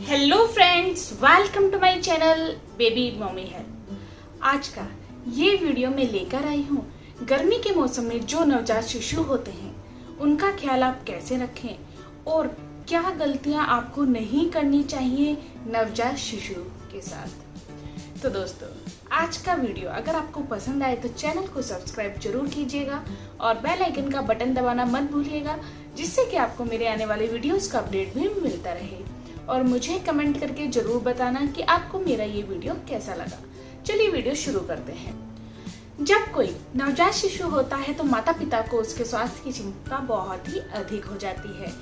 Hello friends, welcome to my channel baby mummy health. आज का ये वीडियो मैं लेकर आई हूँ गर्मी के मौसम में जो नवजात शिशु होते हैं उनका ख्याल आप कैसे रखें और क्या गलतियाँ आपको नहीं करनी चाहिए नवजात शिशु के साथ। तो दोस्तों, आज का वीडियो अगर आपको पसंद आए तो चैनल को सब्सक्राइब जरूर कीजिएगा और बेल आइकन का बटन दबाना मत भूलिएगा, जिससे कि आपको मेरे आने वाले वीडियोस का अपडेट भी मिलता रहे। और मुझे कमेंट करके जरूर बताना कि आपको मेरा ये वीडियो कैसा लगा। चलिए वीडियो शुरू करते हैं। जब कोई नवजात शिशु होता है तो माता पिता को उसके स्वास्थ्य की चिंता बहुत ही अधिक हो जाती है।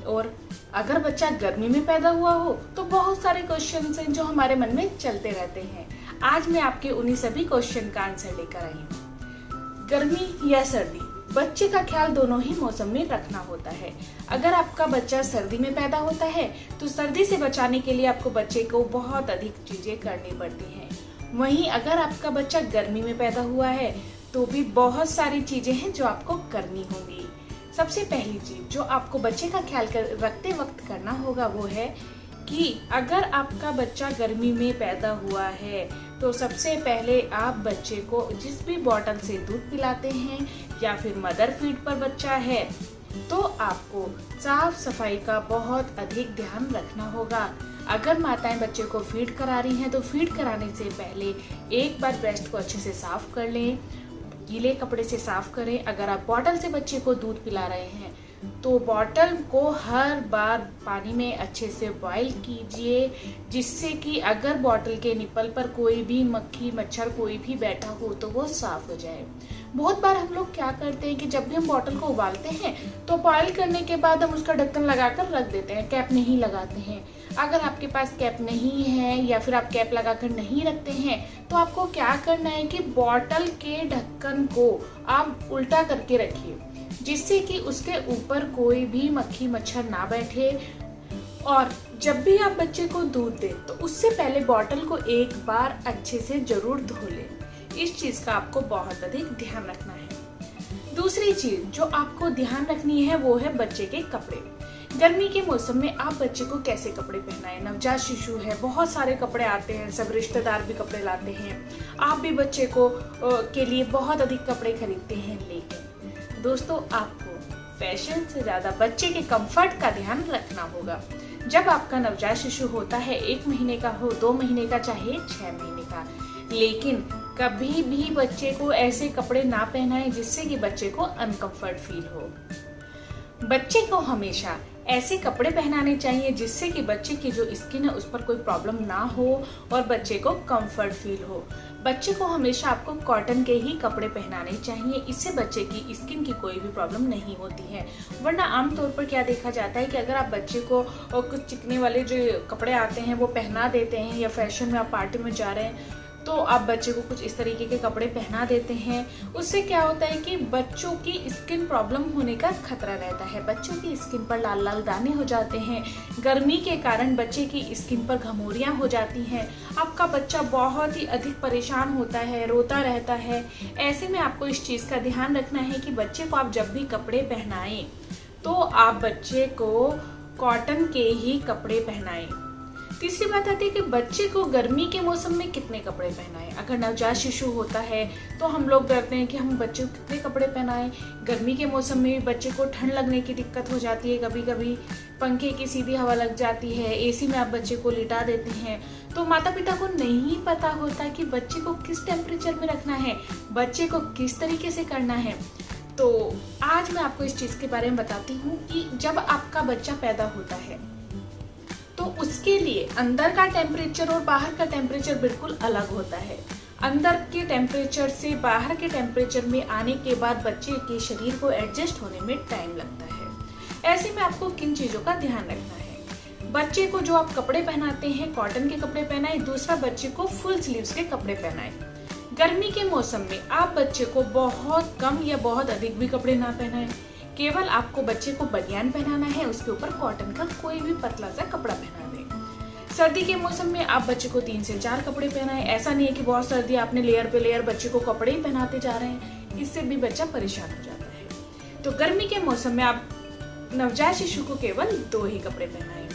और अगर बच्चा गर्मी में पैदा हुआ हो तो बहुत सारे क्वेश्चन हैं जो हमारे मन में चलते रहते हैं। आज मैं आपके उन्हीं सभी क्वेश्चन का आंसर लेकर आई हूँ। गर्मी या सर्दी, बच्चे का ख्याल दोनों ही मौसम में रखना होता है। अगर आपका बच्चा सर्दी में पैदा होता है तो सर्दी से बचाने के लिए आपको बच्चे को बहुत अधिक चीजें करनी पड़ती हैं। वहीं अगर आपका बच्चा गर्मी में पैदा हुआ है तो भी बहुत सारी चीजें हैं जो आपको करनी होंगी। सबसे पहली चीज जो आपको बच्चे का ख्याल रखते वक्त करना होगा वो है कि अगर आपका बच्चा गर्मी में पैदा हुआ है तो सबसे पहले आप बच्चे को जिस भी बॉटल से दूध पिलाते हैं या फिर मदर फीड पर बच्चा है तो आपको साफ सफाई का बहुत अधिक ध्यान रखना होगा। अगर माताएं बच्चे को फीड करा रही हैं तो फीड कराने से पहले एक बार ब्रेस्ट को अच्छे से साफ कर लें, गीले कपड़े से साफ करें। अगर आप बॉटल से बच्चे को दूध पिला रहे हैं तो बॉटल को हर बार पानी में अच्छे से बॉईल कीजिए, जिससे कि अगर बॉटल के निप्पल पर कोई भी मक्खी मच्छर कोई भी बैठा हो तो वो साफ हो जाए। बहुत बार हम लोग क्या करते हैं कि जब भी हम बॉटल को उबालते हैं तो बॉईल करने के बाद हम उसका ढक्कन लगाकर रख देते हैं, कैप नहीं लगाते हैं। अगर आपके पास कैप नहीं है या फिर आप कैप लगाकर नहीं रखते हैं तो आपको क्या करना है कि बॉटल के ढक्कन को आप उल्टा करके रखिए, जिससे कि उसके ऊपर कोई भी मक्खी मच्छर ना बैठे। और जब भी आप बच्चे को दूध दें तो उससे पहले बॉटल को एक बार अच्छे से जरूर धो लें। इस चीज का आपको बहुत अधिक ध्यान रखना है। दूसरी चीज जो आपको ध्यान रखनी है वो है बच्चे के कपड़े। गर्मी के मौसम में आप बच्चे को कैसे कपड़े पहनाएं। नवजात शिशु है, बहुत सारे कपड़े आते हैं, सब रिश्तेदार भी कपड़े लाते हैं, आप भी बच्चे को के लिए बहुत अधिक कपड़े खरीदते हैं। लेकिन दोस्तों, आपको फैशन से ज्यादा बच्चे के कंफर्ट का ध्यान रखना होगा। जब आपका नवजात शिशु होता है 1 महीने का हो, 2 महीने का, चाहे 6 महीने का, लेकिन कभी भी बच्चे को ऐसे कपड़े ना पहनाएं जिससे कि बच्चे को अनकंफर्ट फील हो। बच्चे को हमेशा ऐसे कपड़े पहनाने चाहिए जिससे कि बच्चे की जो स्किन है उस पर कोई प्रॉब्लम ना हो और बच्चे को कंफर्ट फील हो। बच्चे को हमेशा आपको कॉटन के ही कपड़े पहनाने चाहिए, इससे बच्चे की स्किन की कोई भी प्रॉब्लम नहीं होती है। वरना आमतौर पर क्या देखा जाता है कि अगर आप बच्चे को कुछ चिकने वाले जो कपड़े आते हैं वो पहना देते हैं या फैशन में आप पार्टी में जा रहे हैं तो आप बच्चे को कुछ इस तरीके के कपड़े पहना देते हैं, उससे क्या होता है कि बच्चों की स्किन प्रॉब्लम होने का खतरा रहता है। बच्चों की स्किन पर लाल लाल दाने हो जाते हैं, गर्मी के कारण बच्चे की स्किन पर घमौरियां हो जाती हैं, आपका बच्चा बहुत ही अधिक परेशान होता है, रोता रहता है। ऐसे में आपको इस चीज़ का ध्यान रखना है कि बच्चे को आप जब भी कपड़े पहनाएं तो आप बच्चे को कॉटन के ही कपड़े पहनाएं। तीसरी बात आती है कि बच्चे को गर्मी के मौसम में कितने कपड़े पहनाएं। अगर नवजात शिशु होता है तो हम लोग डरते हैं कि हम बच्चे को कितने कपड़े पहनाएं। गर्मी के मौसम में भी बच्चे को ठंड लगने की दिक्कत हो जाती है, कभी कभी पंखे की सीधी हवा लग जाती है, एसी में आप बच्चे को लिटा देते हैं, तो माता पिता को नहीं पता होता कि बच्चे को किस टेम्परेचर में रखना है, बच्चे को किस तरीके से करना है। तो आज मैं आपको इस चीज के बारे में बताती हूँ कि जब आपका बच्चा पैदा होता है तो उसके लिए अंदर का टेम्परेचर और बाहर का टेम्परेचर बिल्कुल अलग होता है। अंदर के टेम्परेचर से बाहर के टेम्परेचर में आने के बाद बच्चे के शरीर को एडजस्ट होने में टाइम लगता है। ऐसे में आपको किन चीजों का ध्यान रखना है। बच्चे को जो आप कपड़े पहनाते हैं कॉटन के कपड़े पहनाएं, दूसरा बच्चे को फुल स्लीव्स के कपड़े पहनाएं। गर्मी के मौसम में आप बच्चे को बहुत कम या बहुत अधिक भी कपड़े ना पहनाएं, केवल आपको बच्चे को बनियान पहनाना है, उसके ऊपर कॉटन का कोई भी पतला सा कपड़ा पहना दें। सर्दी के मौसम में आप बच्चे को 3 से 4 कपड़े पहनाएं। ऐसा नहीं है कि बहुत सर्दी आपने लेयर पे लेयर बच्चे को कपड़े ही पहनाते जा रहे हैं, इससे भी बच्चा परेशान हो जाता है। तो गर्मी के मौसम में आप नवजात शिशु को केवल 2 ही कपड़े पहनाएं।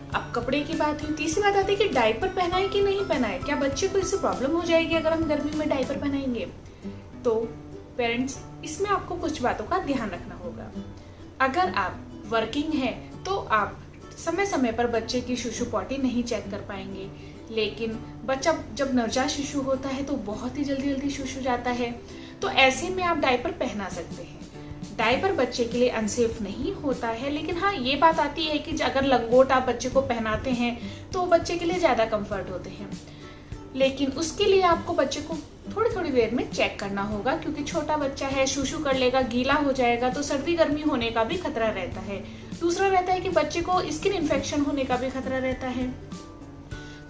अब कपड़े की बात हुई, तीसरी बात आती है कि डायपर पहनाए कि नहीं पहनाए, क्या बच्चे को इससे प्रॉब्लम हो जाएगी अगर हम गर्मी में डायपर पहनाएंगे। तो पेरेंट्स, इसमें आपको कुछ बातों का ध्यान रखना होगा। अगर आप वर्किंग हैं तो आप समय समय पर बच्चे की शिशु पॉटी नहीं चेक कर पाएंगे, लेकिन बच्चा जब नवजात शिशु होता है तो बहुत ही जल्दी जल्दी शिशु जाता है, तो ऐसे में आप डायपर पहना सकते हैं। डायपर बच्चे के लिए अनसेफ नहीं होता है, लेकिन हाँ ये बात आती है कि अगर लंगोट आप बच्चे को पहनाते हैं तो बच्चे के लिए ज़्यादा कंफर्ट होते हैं, लेकिन उसके लिए आपको बच्चे को थोड़ी थोड़ी देर में चेक करना होगा, क्योंकि छोटा बच्चा है, शूशू कर लेगा, गीला हो जाएगा तो सर्दी गर्मी होने का भी खतरा रहता है। दूसरा रहता है कि बच्चे को स्किन इन्फेक्शन होने का भी खतरा रहता है।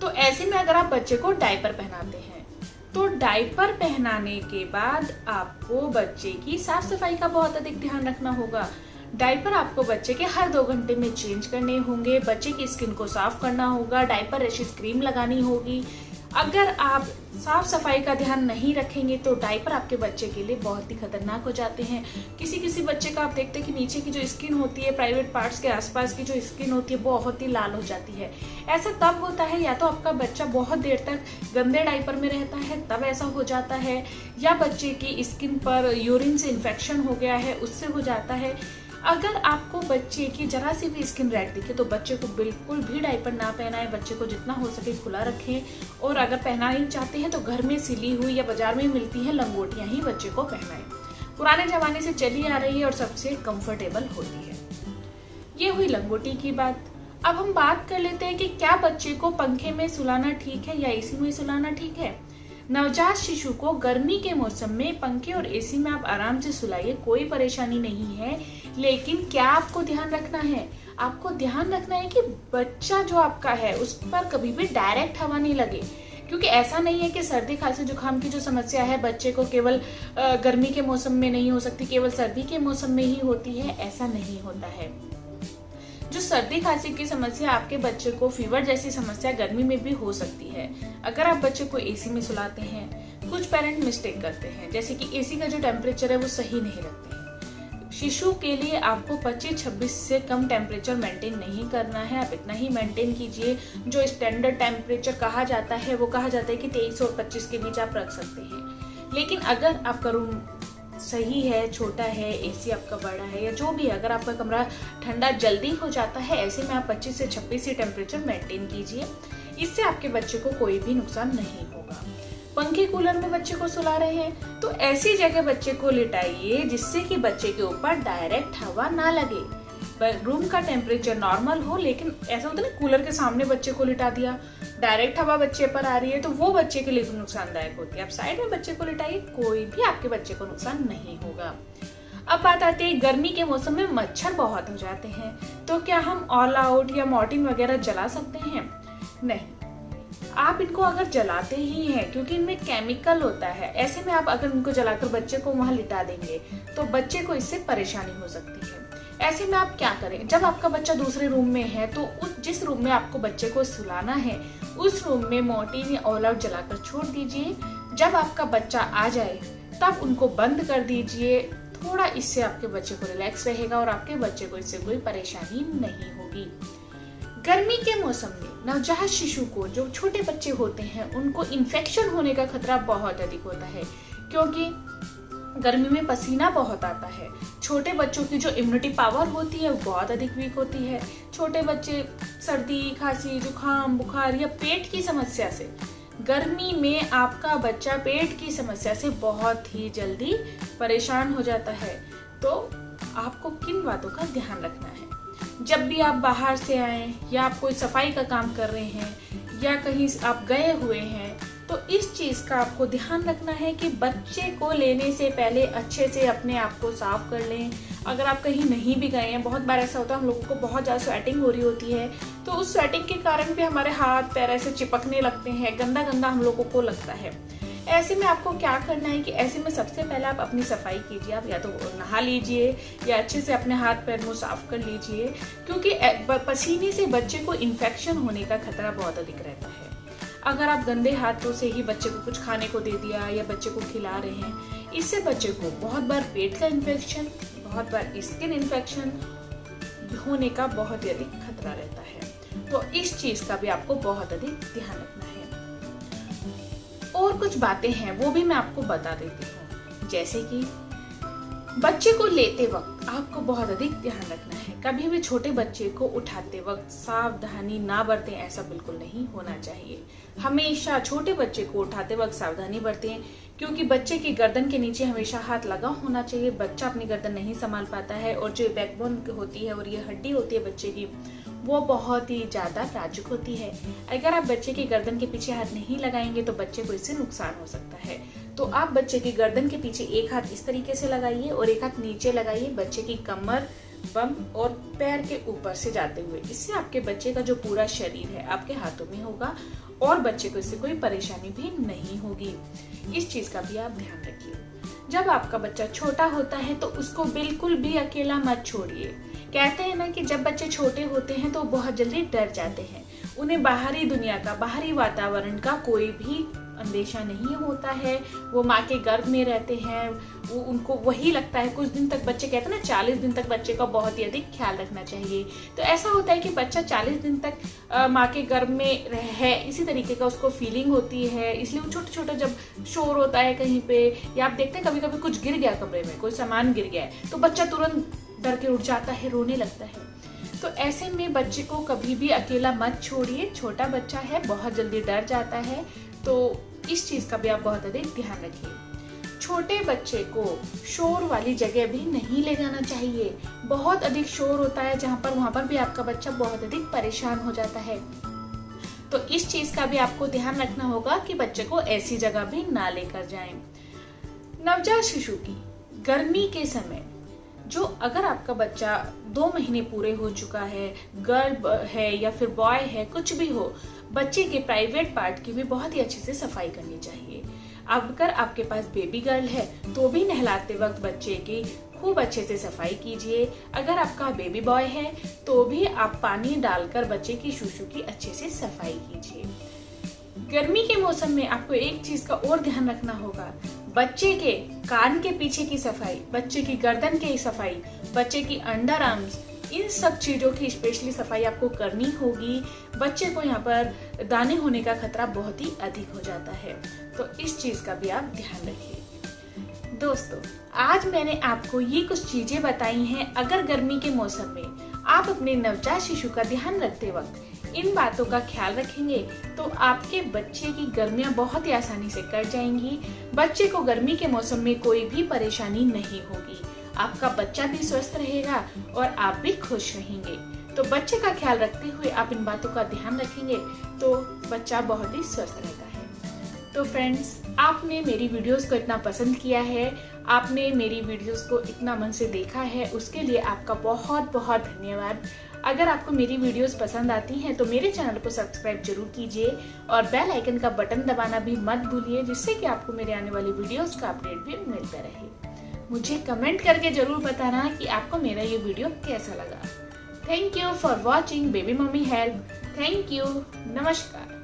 तो ऐसे में अगर आप बच्चे को डायपर पहनाते हैं तो डायपर पहनाने के बाद आपको बच्चे की साफ सफाई का बहुत अधिक ध्यान रखना होगा। डायपर आपको बच्चे के हर 2 घंटे में चेंज करने होंगे, बच्चे की स्किन को साफ करना होगा, डायपर रैशेस क्रीम लगानी होगी। अगर आप साफ सफाई का ध्यान नहीं रखेंगे तो डायपर आपके बच्चे के लिए बहुत ही खतरनाक हो जाते हैं। किसी बच्चे का आप देखते हैं कि नीचे की जो स्किन होती है, प्राइवेट पार्ट्स के आसपास की जो स्किन होती है बहुत ही लाल हो जाती है। ऐसा तब होता है या तो आपका बच्चा बहुत देर तक गंदे डायपर में रहता है तब ऐसा हो जाता है, या बच्चे की स्किन पर यूरिन से इन्फेक्शन हो गया है उससे हो जाता है। अगर आपको बच्चे की जरा सी भी स्किन रेड दिखे तो बच्चे को बिल्कुल भी डायपर ना पहनाएं, बच्चे को जितना हो सके खुला रखें, और अगर पहना ही चाहते हैं तो घर में सिली हुई या बाजार में मिलती है लंगोटियां ही बच्चे को पहनाएं। पुराने जमाने से चली आ रही है और सबसे कंफर्टेबल होती है। ये हुई लंगोटी की बात। अब हम बात कर लेते हैं कि क्या बच्चे को पंखे में सुलाना ठीक है या एसी में सुलाना ठीक है। नवजात शिशु को गर्मी के मौसम में पंखे और एसी में आप आराम से सुलाइए, कोई परेशानी नहीं है, लेकिन क्या आपको ध्यान रखना है, आपको ध्यान रखना है कि बच्चा जो आपका है उस पर कभी भी डायरेक्ट हवा नहीं लगे, क्योंकि ऐसा नहीं है कि सर्दी खांसी जुकाम की जो समस्या है बच्चे को केवल गर्मी के मौसम में नहीं हो सकती, केवल सर्दी के मौसम में ही होती है, ऐसा नहीं होता है। जो सर्दी खांसी की समस्या आपके बच्चे को फीवर जैसी समस्या गर्मी में भी हो सकती है। अगर आप बच्चे को एसी में सुलाते हैं, कुछ पेरेंट मिस्टेक करते हैं, जैसे कि एसी का जो टेम्परेचर है वो सही नहीं रखते हैं। शिशु के लिए आपको 25-26 से कम टेम्परेचर मेंटेन नहीं करना है, आप इतना ही मेंटेन कीजिए। जो स्टैंडर्ड टेम्परेचर कहा जाता है वो कहा जाता है कि 23 और 25 के बीच आप रख सकते हैं। लेकिन अगर आपका रूम सही है, छोटा है, एसी आपका बड़ा है या जो भी है, अगर आपका कमरा ठंडा जल्दी हो जाता है, ऐसे में आप 25 से 26 ही टेम्परेचर मेंटेन कीजिए। इससे आपके बच्चे को कोई भी नुकसान नहीं होगा। पंखे कूलर में बच्चे को सुला रहे हैं तो ऐसी जगह बच्चे को लिटाइए जिससे कि बच्चे के ऊपर डायरेक्ट हवा ना लगे, रूम का टेम्परेचर नॉर्मल हो। लेकिन ऐसा होता है ना, कूलर के सामने बच्चे को लिटा दिया, डायरेक्ट हवा बच्चे पर आ रही है तो वो बच्चे के लिए भी नुकसानदायक होती है। आप साइड में बच्चे को लिटाइए, कोई भी आपके बच्चे को नुकसान नहीं होगा। अब बात आती है, गर्मी के मौसम में मच्छर बहुत हो जाते हैं, तो क्या हम ऑल आउट या मॉर्टिन वगैरह जला सकते हैं? नहीं, आप इनको अगर जलाते ही हैं, क्योंकि इनमें केमिकल होता है, ऐसे में आप अगर इनको जलाकर बच्चे को वहां लिटा देंगे तो बच्चे को इससे परेशानी हो सकती है। ऐसे में आप क्या करें, जब आपका बच्चा दूसरे रूम में है तो जिस रूम में आपको बच्चे को सुलाना है उस रूम में मॉर्टिन या ऑल आउट जलाकर छोड़ दीजिए। जब आपका बच्चा आ जाए तब उनको बंद कर दीजिए। थोड़ा इससे आपके बच्चे को रिलैक्स रहेगा और आपके बच्चे को इससे कोई परेशानी नहीं होगी। गर्मी के मौसम में नवजात शिशु को, जो छोटे बच्चे होते हैं, उनको इन्फेक्शन होने का खतरा बहुत अधिक होता है, क्योंकि गर्मी में पसीना बहुत आता है। छोटे बच्चों की जो इम्यूनिटी पावर होती है वो बहुत अधिक वीक होती है। छोटे बच्चे सर्दी खांसी जुकाम बुखार या पेट की समस्या से, गर्मी में आपका बच्चा पेट की समस्या से बहुत ही जल्दी परेशान हो जाता है। तो आपको किन बातों का ध्यान रखना है? जब भी आप बाहर से आए या आप कोई सफाई का काम कर रहे हैं या कहीं आप गए हुए हैं, तो इस चीज़ का आपको ध्यान रखना है कि बच्चे को लेने से पहले अच्छे से अपने आप को साफ कर लें। अगर आप कहीं नहीं भी गए हैं, बहुत बार ऐसा होता है हम लोगों को बहुत ज़्यादा स्वेटिंग हो रही होती है, तो उस स्वेटिंग के कारण भी हमारे हाथ पैर ऐसे चिपकने लगते हैं, गंदा गंदा हम लोगों को लगता है। ऐसे में आपको क्या करना है कि ऐसे में सबसे पहले आप अपनी सफाई कीजिए। आप या तो नहा लीजिए या अच्छे से अपने हाथ पैर मुंह साफ कर लीजिए, क्योंकि पसीने से बच्चे को इन्फेक्शन होने का खतरा बहुत अधिक रहता है। अगर आप गंदे हाथों से ही बच्चे को कुछ खाने को दे दिया या बच्चे को खिला रहे हैं, इससे बच्चे को बहुत बार पेट का इन्फेक्शन, बहुत बार स्किन इन्फेक्शन होने का बहुत ही अधिक खतरा रहता है। तो इस चीज का भी आपको बहुत अधिक ध्यान रखना है। और कुछ बातें हैं वो भी मैं आपको बता देती हूँ, जैसे कि बच्चे को लेते वक्त आपको बहुत अधिक ध्यान रखना है। कभी भी छोटे बच्चे को उठाते वक्त सावधानी ना बरतें, ऐसा बिल्कुल नहीं होना चाहिए। हमेशा छोटे बच्चे को उठाते वक्त सावधानी बरतें, क्योंकि बच्चे की गर्दन के नीचे हमेशा हाथ लगा होना चाहिए। बच्चा अपनी गर्दन नहीं संभाल पाता है और जो बैकबोन होती है और ये हड्डी होती है बच्चे की, वो बहुत ही ज्यादा नाजुक होती है। अगर आप बच्चे की गर्दन के पीछे हाथ नहीं लगाएंगे तो बच्चे को इससे नुकसान हो सकता है। तो आप बच्चे की गर्दन के पीछे एक हाथ इस तरीके से लगाइए और एक हाथ नीचे लगाइए, बच्चे की कमर, बम और पैर के ऊपर से जाते हुए। इससे आपके बच्चे का जो पूरा शरीर है आपके हाथों में होगा और बच्चे को इससे कोई परेशानी भी नहीं होगी। इस चीज का भी आप ध्यान रखिए। जब आपका बच्चा छोटा होता है तो उसको बिल्कुल भी अकेला मत छोड़िए। कहते हैं ना कि जब बच्चे छोटे होते हैं तो बहुत जल्दी डर जाते हैं। उन्हें बाहरी दुनिया का, बाहरी वातावरण का कोई भी अंदेशा नहीं होता है। वो माँ के गर्भ में रहते हैं, वो उनको वही लगता है। कुछ दिन तक बच्चे कहते हैं ना 40 दिन तक बच्चे का बहुत ही अधिक ख्याल रखना चाहिए। तो ऐसा होता है कि बच्चा 40 दिन तक माँ के गर्भ में है, इसी तरीके का उसको फीलिंग होती है। इसलिए वो छोटे छोटे जब शोर होता है कहीं पे, या आप देखते हैं कभी कभी कुछ गिर गया कमरे में, कोई सामान गिर गया है, तो बच्चा तुरंत डर के उठ जाता है, रोने लगता है। तो ऐसे में बच्चे को कभी भी अकेला मत छोड़िए। छोटा बच्चा है, बहुत जल्दी डर जाता है, तो इस चीज का भी आप बहुत अधिक ध्यान रखिए। छोटे बच्चे को शोर वाली जगह भी नहीं ले जाना चाहिए। बहुत अधिक शोर होता है वहां पर भी आपका बच्चा बहुत अधिक परेशान हो जाता है। तो इस चीज का भी आपको ध्यान रखना होगा कि बच्चे को ऐसी जगह भी ना लेकर जाएं। नवजात शिशु की गर्मी के समय, जो अगर आपका बच्चा 2 महीने पूरे हो चुका है, गर्भ है या फिर बॉय है, कुछ भी हो, बच्चे के प्राइवेट पार्ट की भी बहुत ही अच्छे से सफाई करनी चाहिए। अगर आपके पास बेबी गर्ल है तो भी नहलाते वक्त बच्चे की खूब अच्छे से सफाई कीजिए। अगर आपका बेबी बॉय है तो भी आप पानी डालकर बच्चे की शूशू की अच्छे से सफाई कीजिए। गर्मी के मौसम में आपको एक चीज का और ध्यान रखना होगा, बच्चे के कान के पीछे की सफाई, बच्चे की गर्दन की सफाई, बच्चे की अंडर आर्म्स, इन सब चीजों की स्पेशली सफाई आपको करनी होगी। बच्चे को यहाँ पर दाने होने का खतरा बहुत ही अधिक हो जाता है, तो इस चीज का भी आप ध्यान रखिए। दोस्तों, आज मैंने आपको ये कुछ चीजें बताई हैं। अगर गर्मी के मौसम में आप अपने नवजात शिशु का ध्यान रखते वक्त इन बातों का ख्याल रखेंगे तो आपके बच्चे की गर्मियां बहुत ही आसानी से कट जाएंगी। बच्चे को गर्मी के मौसम में कोई भी परेशानी नहीं होगी। आपका बच्चा भी स्वस्थ रहेगा और आप भी खुश रहेंगे। तो बच्चे का ख्याल रखते हुए आप इन बातों का ध्यान रखेंगे तो बच्चा बहुत ही स्वस्थ रहता है। तो फ्रेंड्स, आपने मेरी वीडियोस को इतना पसंद किया है, आपने मेरी वीडियोस को इतना मन से देखा है, उसके लिए आपका बहुत बहुत धन्यवाद। अगर आपको मेरी वीडियोस पसंद आती हैं तो मेरे चैनल को सब्सक्राइब जरूर कीजिए और बेल आइकन का बटन दबाना भी मत भूलिए, जिससे कि आपको मेरे आने वाली वीडियोस का अपडेट भी मिलता रहे। मुझे कमेंट करके जरूर बताना कि आपको मेरा ये वीडियो कैसा लगा। Thank you for watching baby mummy help. Thank you. नमस्कार।